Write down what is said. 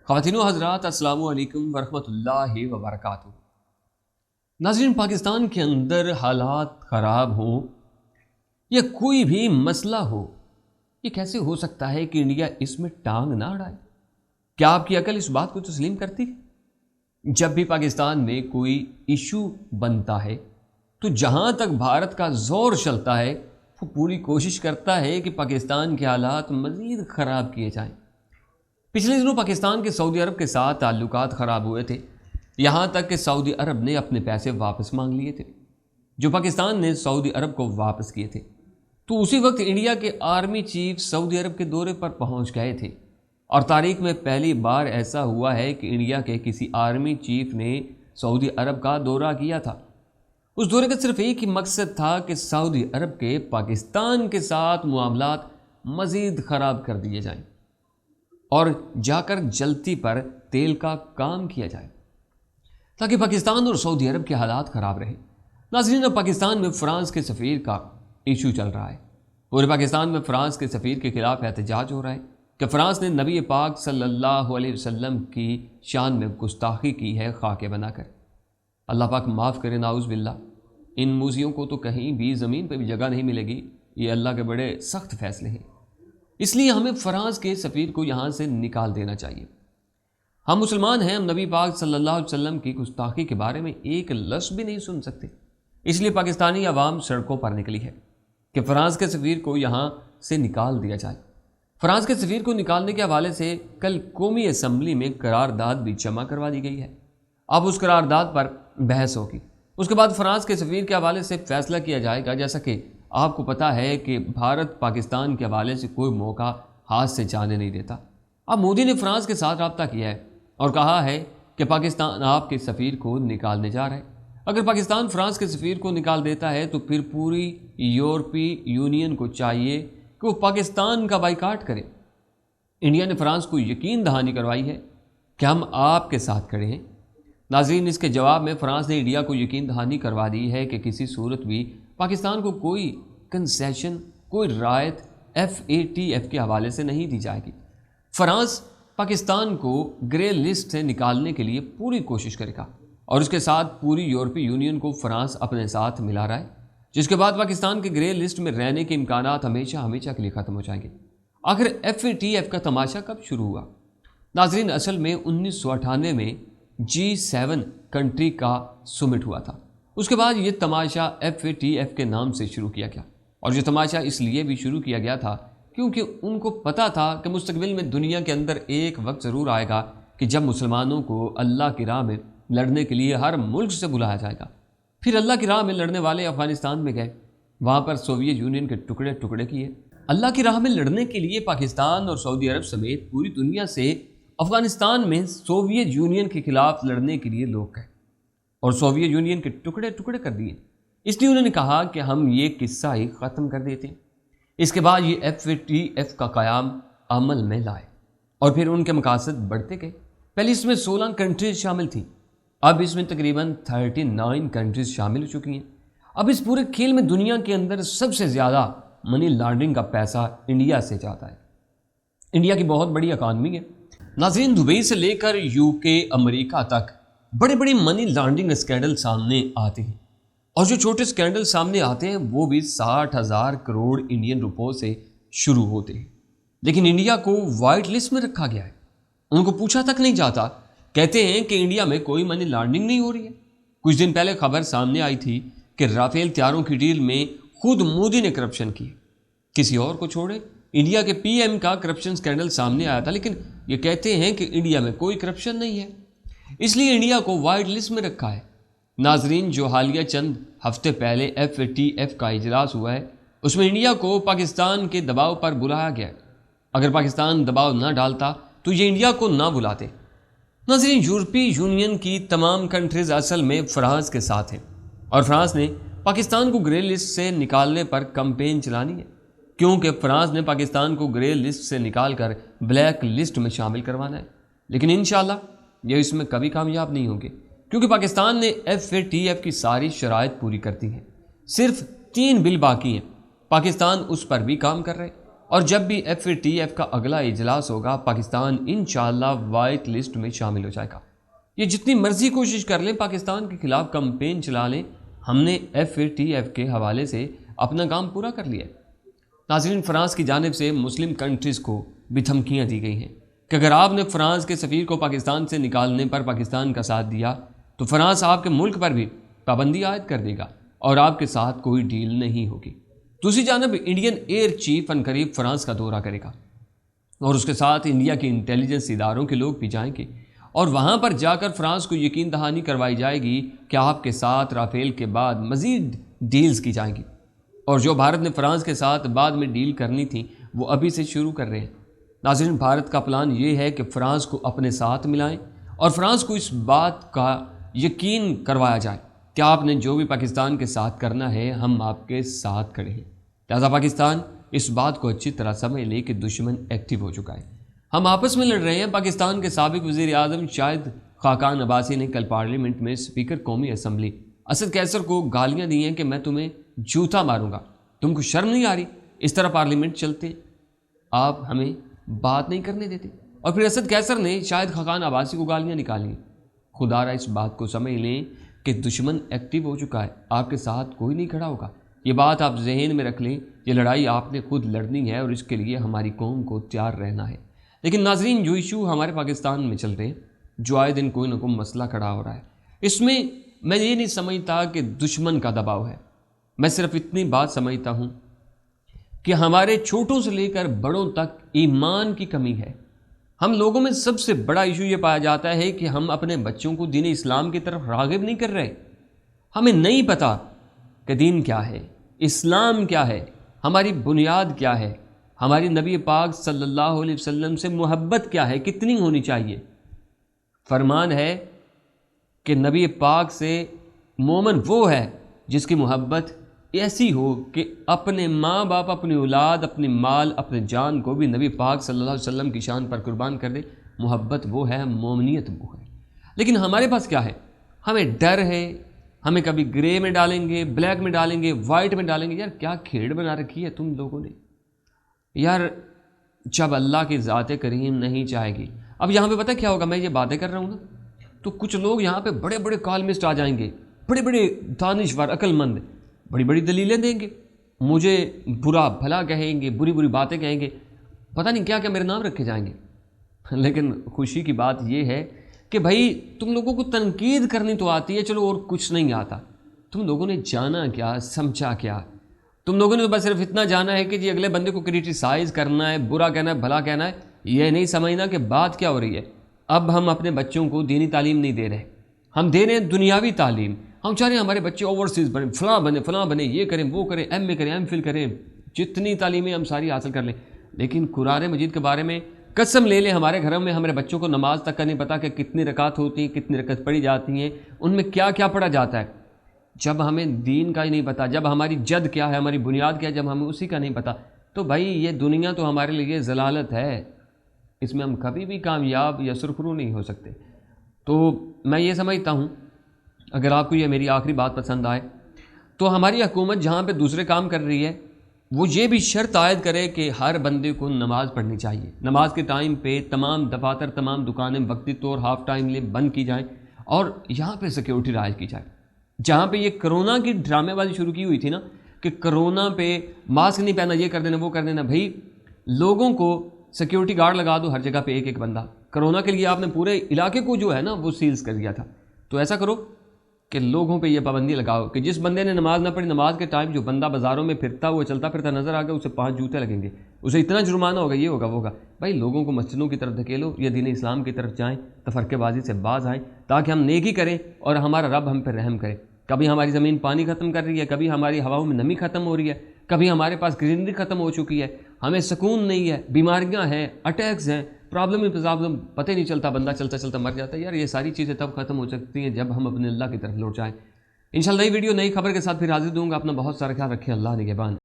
خواتین و حضرات السلام علیکم ورحمۃ اللہ وبرکاتہ۔ ناظرین، پاکستان کے اندر حالات خراب ہوں یا کوئی بھی مسئلہ ہو، یہ کیسے ہو سکتا ہے کہ انڈیا اس میں ٹانگ نہ اڑائے؟ کیا آپ کی عقل اس بات کو تسلیم کرتی ہے؟ جب بھی پاکستان میں کوئی ایشو بنتا ہے تو جہاں تک بھارت کا زور چلتا ہے وہ پوری کوشش کرتا ہے کہ پاکستان کے حالات مزید خراب کیے جائیں۔ پچھلے دنوں پاکستان کے سعودی عرب کے ساتھ تعلقات خراب ہوئے تھے، یہاں تک کہ سعودی عرب نے اپنے پیسے واپس مانگ لیے تھے جو پاکستان نے سعودی عرب کو واپس کیے تھے۔ تو اسی وقت انڈیا کے آرمی چیف سعودی عرب کے دورے پر پہنچ گئے تھے، اور تاریخ میں پہلی بار ایسا ہوا ہے کہ انڈیا کے کسی آرمی چیف نے سعودی عرب کا دورہ کیا تھا۔ اس دورے کا صرف ایک ہی مقصد تھا کہ سعودی عرب کے پاکستان کے ساتھ معاملات مزید خراب کر دیے جائیں اور جا کر جلتی پر تیل کا کام کیا جائے تاکہ پاکستان اور سعودی عرب کے حالات خراب رہیں۔ ناظرین، اب پاکستان میں فرانس کے سفیر کا ایشو چل رہا ہے۔ پورے پاکستان میں فرانس کے سفیر کے خلاف احتجاج ہو رہا ہے کہ فرانس نے نبی پاک صلی اللہ علیہ وسلم کی شان میں گستاخی کی ہے خاکے بنا کر۔ اللہ پاک معاف کرے، نعوذ باللہ۔ ان موذیوں کو تو کہیں بھی زمین پہ بھی جگہ نہیں ملے گی، یہ اللہ کے بڑے سخت فیصلے ہیں۔ اس لیے ہمیں فرانس کے سفیر کو یہاں سے نکال دینا چاہیے۔ ہم مسلمان ہیں، ہم نبی پاک صلی اللہ علیہ وسلم کی گستاخی کے بارے میں ایک لفظ بھی نہیں سن سکتے۔ اس لیے پاکستانی عوام سڑکوں پر نکلی ہے کہ فرانس کے سفیر کو یہاں سے نکال دیا جائے۔ فرانس کے سفیر کو نکالنے کے حوالے سے کل قومی اسمبلی میں قرارداد بھی جمع کروا دی گئی ہے۔ اب اس قرارداد پر بحث ہوگی، اس کے بعد فرانس کے سفیر کے حوالے سے فیصلہ کیا جائے گا۔ جیسا کہ آپ کو پتہ ہے کہ بھارت پاکستان کے حوالے سے کوئی موقع ہاتھ سے جانے نہیں دیتا۔ اب مودی نے فرانس کے ساتھ رابطہ کیا ہے اور کہا ہے کہ پاکستان آپ کے سفیر کو نکالنے جا رہا ہے۔ اگر پاکستان فرانس کے سفیر کو نکال دیتا ہے تو پھر پوری یورپی یونین کو چاہیے کہ وہ پاکستان کا بائیکاٹ کرے۔ انڈیا نے فرانس کو یقین دہانی کروائی ہے کہ ہم آپ کے ساتھ کھڑے ہیں۔ ناظرین، اس کے جواب میں فرانس نے انڈیا کو یقین دہانی کروا دی ہے کہ کسی صورت بھی پاکستان کو کوئی کنسیشن، کوئی رعایت FATF کے حوالے سے نہیں دی جائے گی۔ فرانس پاکستان کو گرے لسٹ سے نکالنے کے لیے پوری کوشش کرے گا، اور اس کے ساتھ پوری یورپی یونین کو فرانس اپنے ساتھ ملا رہا ہے، جس کے بعد پاکستان کے گرے لسٹ میں رہنے کے امکانات ہمیشہ ہمیشہ کے لیے ختم ہو جائیں گے۔ آخر FATF کا تماشا کب شروع ہوا؟ ناظرین، اصل میں 1998 میں G7 کنٹری کا سمٹ ہوا تھا۔ اس کے بعد یہ تماشا FATF کے نام سے شروع کیا گیا، اور یہ تماشا اس لیے بھی شروع کیا گیا تھا کیونکہ ان کو پتہ تھا کہ مستقبل میں دنیا کے اندر ایک وقت ضرور آئے گا کہ جب مسلمانوں کو اللہ کی راہ میں لڑنے کے لیے ہر ملک سے بلایا جائے گا۔ پھر اللہ کی راہ میں لڑنے والے افغانستان میں گئے، وہاں پر سوویت یونین کے ٹکڑے ٹکڑے کیے۔ اللہ کی راہ میں لڑنے کے لیے پاکستان اور سعودی عرب سمیت پوری دنیا سے افغانستان میں سوویت یونین کے خلاف لڑنے کے لیے لوگ گئے اور سوویت یونین کے ٹکڑے ٹکڑے کر دیے۔ اس لیے انہوں نے کہا کہ ہم یہ قصہ ہی ختم کر دیتے ہیں۔ اس کے بعد یہ FATF کا قیام عمل میں لائے اور پھر ان کے مقاصد بڑھتے گئے۔ پہلے اس میں 16 کنٹریز شامل تھیں، اب اس میں تقریباً 39 کنٹریز شامل ہو چکی ہیں۔ اب اس پورے کھیل میں دنیا کے اندر سب سے زیادہ منی لانڈرنگ کا پیسہ انڈیا سے جاتا ہے۔ انڈیا کی بہت بڑی اکانومی ہے۔ ناظرین، دبئی سے لے کر UK، امریکہ تک بڑے بڑے منی لانڈرنگ اسکینڈل سامنے آتے ہیں، اور جو چھوٹے اسکینڈل سامنے آتے ہیں وہ بھی 60,000 کروڑ انڈین روپوں سے شروع ہوتے ہیں۔ لیکن انڈیا کو وائٹ لسٹ میں رکھا گیا ہے، ان کو پوچھا تک نہیں جاتا۔ کہتے ہیں کہ انڈیا میں کوئی منی لانڈرنگ نہیں ہو رہی ہے۔ کچھ دن پہلے خبر سامنے آئی تھی کہ رافیل طیاروں کی ڈیل میں خود مودی نے کرپشن کی۔ کسی اور کو چھوڑے، انڈیا کے PM کا کرپشن اسکینڈل سامنے آیا تھا، لیکن یہ کہتے ہیں کہ انڈیا میں کوئی کرپشن نہیں ہے، اس لیے انڈیا کو وائٹ لسٹ میں رکھا ہے۔ ناظرین، جو حالیہ چند ہفتے پہلے FATF کا اجلاس ہوا ہے، اس میں انڈیا کو پاکستان کے دباؤ پر بلایا گیا ہے۔ اگر پاکستان دباؤ نہ ڈالتا تو یہ انڈیا کو نہ بلاتے۔ ناظرین، یورپی یونین کی تمام کنٹریز اصل میں فرانس کے ساتھ ہیں، اور فرانس نے پاکستان کو گرے لسٹ سے نکالنے پر کمپین چلانی ہے، کیونکہ فرانس نے پاکستان کو گرے لسٹ سے نکال کر بلیک لسٹ میں شامل کروانا ہے۔ لیکن انشاءاللہ یہ اس میں کبھی کامیاب نہیں ہوں گے، کیونکہ پاکستان نے FATF کی ساری شرائط پوری کر دی ہیں۔ صرف 3 بل باقی ہیں، پاکستان اس پر بھی کام کر رہے ہیں۔ اور جب بھی FATF کا اگلا اجلاس ہوگا پاکستان انشاءاللہ وائٹ لسٹ میں شامل ہو جائے گا۔ یہ جتنی مرضی کوشش کر لیں پاکستان کے خلاف کمپین چلا لیں، ہم نے FATF کے حوالے سے اپنا کام پورا کر لیا ہے۔ ناظرین، فرانس کی جانب سے مسلم کنٹریز کو بھی دھمکیاں دی گئی ہیں کہ اگر آپ نے فرانس کے سفیر کو پاکستان سے نکالنے پر پاکستان کا ساتھ دیا تو فرانس آپ کے ملک پر بھی پابندی عائد کر دے گا اور آپ کے ساتھ کوئی ڈیل نہیں ہوگی۔ دوسری جانب انڈین ایئر چیف عنقریب فرانس کا دورہ کرے گا اور اس کے ساتھ انڈیا کے انٹیلیجنس اداروں کے لوگ بھی جائیں گے، اور وہاں پر جا کر فرانس کو یقین دہانی کروائی جائے گی کہ آپ کے ساتھ رافیل کے بعد مزید ڈیلز کی جائیں گی، اور جو بھارت نے فرانس کے ساتھ بعد میں ڈیل کرنی تھی وہ ابھی سے شروع کر رہے ہیں۔ ناظرین، بھارت کا پلان یہ ہے کہ فرانس کو اپنے ساتھ ملائیں اور فرانس کو اس بات کا یقین کروایا جائے کہ آپ نے جو بھی پاکستان کے ساتھ کرنا ہے ہم آپ کے ساتھ کھڑے ہیں۔ لہٰذا پاکستان اس بات کو اچھی طرح سمجھ لے کہ دشمن ایکٹیو ہو چکا ہے، ہم آپس میں لڑ رہے ہیں۔ پاکستان کے سابق وزیر اعظم شاہد خاقان عباسی نے کل پارلیمنٹ میں اسپیکر قومی اسمبلی اسد کیسر کو گالیاں دی ہیں کہ میں تمہیں جوتا ماروں گا، تم کو شرم نہیں آ رہی؟ اس طرح پارلیمنٹ چلتے، آپ ہمیں بات نہیں کرنے دیتے۔ اور پھر اسد کیسر نے شاہد خاقان عباسی کو گالیاں نکالی۔ خدا را اس بات کو سمجھ لیں کہ دشمن ایکٹیو ہو چکا ہے، آپ کے ساتھ کوئی نہیں کھڑا ہوگا۔ یہ بات آپ ذہن میں رکھ لیں، یہ لڑائی آپ نے خود لڑنی ہے اور اس کے لیے ہماری قوم کو تیار رہنا ہے۔ لیکن ناظرین، جو ایشو ہمارے پاکستان میں چل رہے ہیں، جو آئے دن کوئی نہ کوئی مسئلہ کھڑا ہو رہا ہے، اس میں میں یہ نہیں سمجھتا کہ دشمن کا دباؤ ہے، میں صرف اتنی بات سمجھتا ہوں کہ ہمارے چھوٹوں سے لے کر بڑوں تک ایمان کی کمی ہے۔ ہم لوگوں میں سب سے بڑا ایشو یہ پایا جاتا ہے کہ ہم اپنے بچوں کو دین اسلام کی طرف راغب نہیں کر رہے۔ ہمیں نہیں پتہ کہ دین کیا ہے، اسلام کیا ہے، ہماری بنیاد کیا ہے، ہماری نبی پاک صلی اللہ علیہ وسلم سے محبت کیا ہے، کتنی ہونی چاہیے۔ فرمان ہے کہ نبی پاک سے مومن وہ ہے جس کی محبت ایسی ہو کہ اپنے ماں باپ، اپنی اولاد، اپنی مال، اپنے جان کو بھی نبی پاک صلی اللہ علیہ وسلم کی شان پر قربان کر دے۔ محبت وہ ہے، مومنیت وہ ہے۔ لیکن ہمارے پاس کیا ہے؟ ہمیں ڈر ہے، ہمیں کبھی گرے میں ڈالیں گے، بلیک میں ڈالیں گے، وائٹ میں ڈالیں گے۔ یار کیا کھیڑ بنا رکھی ہے تم لوگوں نے یار، جب اللہ کی ذات کریم نہیں چاہے گی۔ اب یہاں پہ پتہ کیا ہوگا، میں یہ باتیں کر رہا ہوں نا تو کچھ لوگ یہاں پہ بڑے بڑے کالمسٹ آ جائیں گے، بڑے بڑے دانشور، عقل مند، بڑی بڑی دلیلیں دیں گے، مجھے برا بھلا کہیں گے، بری بری باتیں کہیں گے، پتہ نہیں کیا کیا میرے نام رکھے جائیں گے۔ لیکن خوشی کی بات یہ ہے کہ بھائی تم لوگوں کو تنقید کرنی تو آتی ہے، چلو، اور کچھ نہیں آتا۔ تم لوگوں نے جانا کیا، سمجھا کیا؟ تم لوگوں نے بس صرف اتنا جانا ہے کہ جی اگلے بندے کو کرٹیسائز کرنا ہے، برا کہنا ہے، بھلا کہنا ہے، یہ نہیں سمجھنا کہ بات کیا ہو رہی ہے۔ اب ہم اپنے بچوں کو دینی تعلیم نہیں دے رہے، ہم دے رہے ہیں دنیاوی تعلیم۔ ہم چاہ رہے ہیں ہمارے بچے اوورسیز بنے، فلاں بنے، یہ کریں، وہ کریں، ایم اے کریں، ایم فل کریں، جتنی تعلیمیں ہم ساری حاصل کر لیں۔ لیکن قرآن مجید کے بارے میں قسم لے لیں، ہمارے گھروں میں ہمارے بچوں کو نماز تک کا نہیں پتہ کہ کتنی رکعت ہوتی ہیں، کتنی رکعت پڑھی جاتی ہیں، ان میں کیا کیا پڑھا جاتا ہے۔ جب ہمیں دین کا ہی نہیں پتہ، جب ہماری جد کیا ہے، ہماری بنیاد کیا ہے، جب ہمیں اسی کا نہیں پتہ، تو بھائی یہ دنیا تو ہمارے لیے ضلالت ہے، اس میں ہم کبھی بھی کامیاب یا سرخرو نہیں ہو سکتے۔ تو میں یہ سمجھتا ہوں، اگر آپ کو یہ میری آخری بات پسند آئے تو ہماری حکومت جہاں پہ دوسرے کام کر رہی ہے وہ یہ بھی شرط عائد کرے کہ ہر بندے کو نماز پڑھنی چاہیے، نماز کے ٹائم پہ تمام دفاتر، تمام دکانیں وقتی طور ہاف ٹائم لے بند کی جائیں، اور یہاں پہ سیکیورٹی رائج کی جائے۔ جہاں پہ یہ کرونا کی ڈرامے بازی شروع کی ہوئی تھی نا کہ کرونا پہ ماسک نہیں پہنا، یہ کر دینا، وہ کر دینا، بھائی لوگوں کو سیکیورٹی گارڈ لگا دو ہر جگہ پہ ایک ایک بندہ۔ کرونا کے لیے آپ نے پورے علاقے کو جو ہے نا وہ سیلز کر دیا تھا، تو ایسا کرو کہ لوگوں پہ یہ پابندی لگاؤ کہ جس بندے نے نماز نہ پڑھی، نماز کے ٹائم جو بندہ بازاروں میں پھرتا ہوا چلتا پھرتا نظر آ گیا، اسے 5 جوتے لگیں گے، اسے اتنا جرمانہ ہوگا، یہ ہوگا، وہ ہوگا۔ بھائی لوگوں کو مسجدوں کی طرف دھکیلو یا دین اسلام کی طرف جائیں، تفرقے بازی سے باز آئیں، تاکہ ہم نیکی کریں اور ہمارا رب ہم پہ رحم کرے۔ کبھی ہماری زمین پانی ختم کر رہی ہے، کبھی ہماری ہواؤں میں نمی ختم ہو رہی ہے، کبھی ہمارے پاس گرینری ختم ہو چکی ہے، ہمیں سکون نہیں ہے، بیماریاں ہیں، اٹیکس ہیں، پرابلم پتہ ہی نہیں چلتا، بندہ چلتا چلتا مر جاتا ہے۔ یار یہ ساری چیزیں تب ختم ہو سکتی ہیں جب ہم اپنے اللہ کی طرف لوٹ جائیں۔ انشاءاللہ نئی ویڈیو نئی خبر کے ساتھ پھر حاضر دوں گا۔ اپنا بہت سارا خیال رکھیں، اللہ نگہبان۔